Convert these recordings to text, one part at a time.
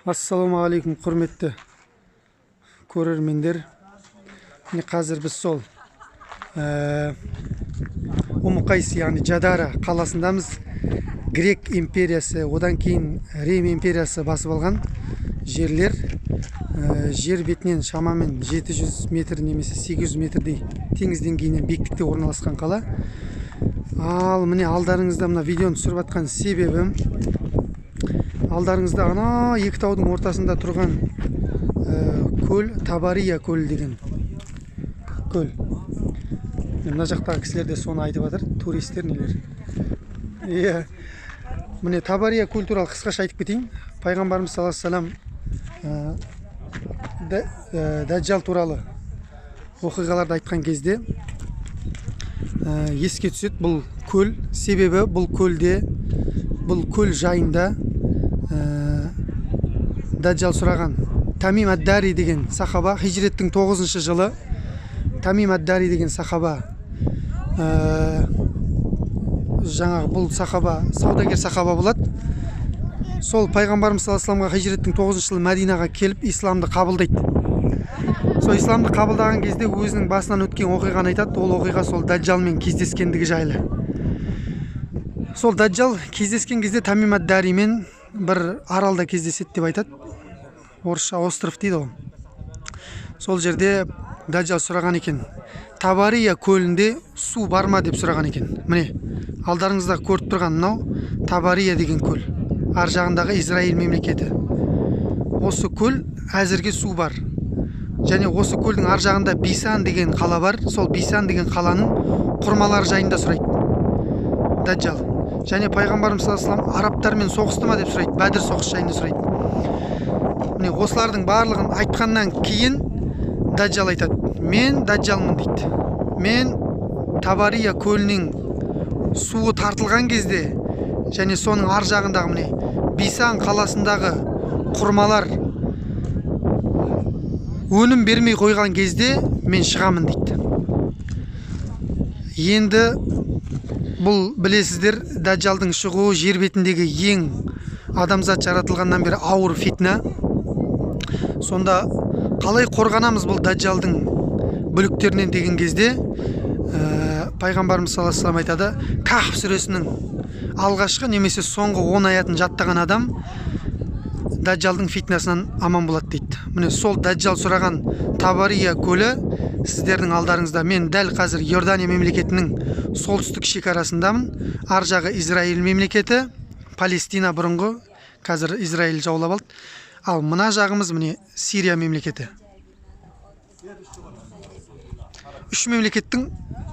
Assalamu алейкум, құрметті көрермендер. Міне қазір біз сол Умукайс, яғни Жадара қаласындамыз. Грек империясы, одан кейін Рим империясы басып алған жерлер. Жер бетінен шамамен 700 метр немесе 800 метрдей теңіз деңгейінен биіктікте орналасқан қала. Ал міне алдарыңызда мына видеоны түсіріп жатқан себебім, алдарыңызда ана екі таудың ортасында тұрған көл, Табария көлі деген көл. Мына жақтағы кісілер де соны айтып жатыр, туристер нелер. Міне Табария көл туралы қысқаша айтып кетейін. Пайғамбарымыз саллаллаху алейхи Даджал туралы оқиғаларды айтқан кезде еске түседі бұл көл. Себебі бұл көл жайында Даджал сұраған Тамим ад-Дари деген сахаба, хижреттің 9-шы жылы Тамим ад-Дари деген сахаба, жаңағы бұл сахаба саудагер сахаба болады. Сол пайғамбарымыз саллаллаху алейхи вассаламға хижреттің 9-шы жылы Мәдинаға келіп исламды қабылдайды. Сол исламды қабылдаған кезде өзінің басынан өткен оқиғаны айтады. Ол оқиға сол Даджалмен кездескендігі жайлы. Сол Даджал кездескен кезде Тамим ад-Даримен бір аралда кездеседі деп айтады. Орысша остров дейді ол. Сол жерде Даджал сұраған екен, Табария көлінде су бар ма деп сұраған екен. Міне алдарыңызда көріп тұрған мынау Табария деген көл, ар жағындағы Израиль мемлекеті. Осы көл әзірге су бар. Және осы көлдің ар жағында Бисан деген қала бар. Сол Бисан деген қаланың құрмалары жайында сұрайды Даджал. Және пайғамбарымыз саллаллаху алейхи вассалам арабтармен соғысты ма деп сұрайды, Бәдір соғысы жайында сұрайды. Міне осылардың барлығын айтқаннан кейін Даджал айтады, мен Даджалмын дейді. Мен Табария көлінің суы тартылған кезде және соның ар жағындағы міне Бисан қаласындағы құрмалар өнім бермей қойған кезде мен шығамын дейді. Енді бұл білесіздер, Даджалдың шығуы жер бетіндегі ең адамзат жаратылғаннан бері ауыр фитна. Сонда қалай қорғанамыз бұл Даджалдың бүліктерінен деген кезде пайғамбарымыз саллаллаху алейхи вассалам айтады, Кахф сүресінің алғашқы немесе соңғы 10 аятын жаттаған адам Даджалдың фитнасынан аман болады дейді. Міне сол Даджал сұраған Табария көлі сіздердің алдарыңызда. Мен дәл қазір Иордания мемлекетінің солтүстік шекарасындамын. Ар жағы Израиль мемлекеті, Палестина бұрынғы, қазір Израиль жаулап алды. Ал мына жағымыз міне Сирия мемлекеті. Үш мемлекеттің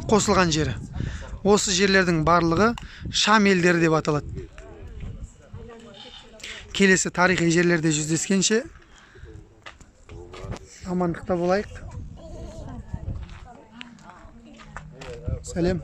қосылған жері. Осы жерлердің барлығы Шам елдері деп аталады. Келесі тарихи жерлерде жүздескенше амандықта болайық. Сәлем.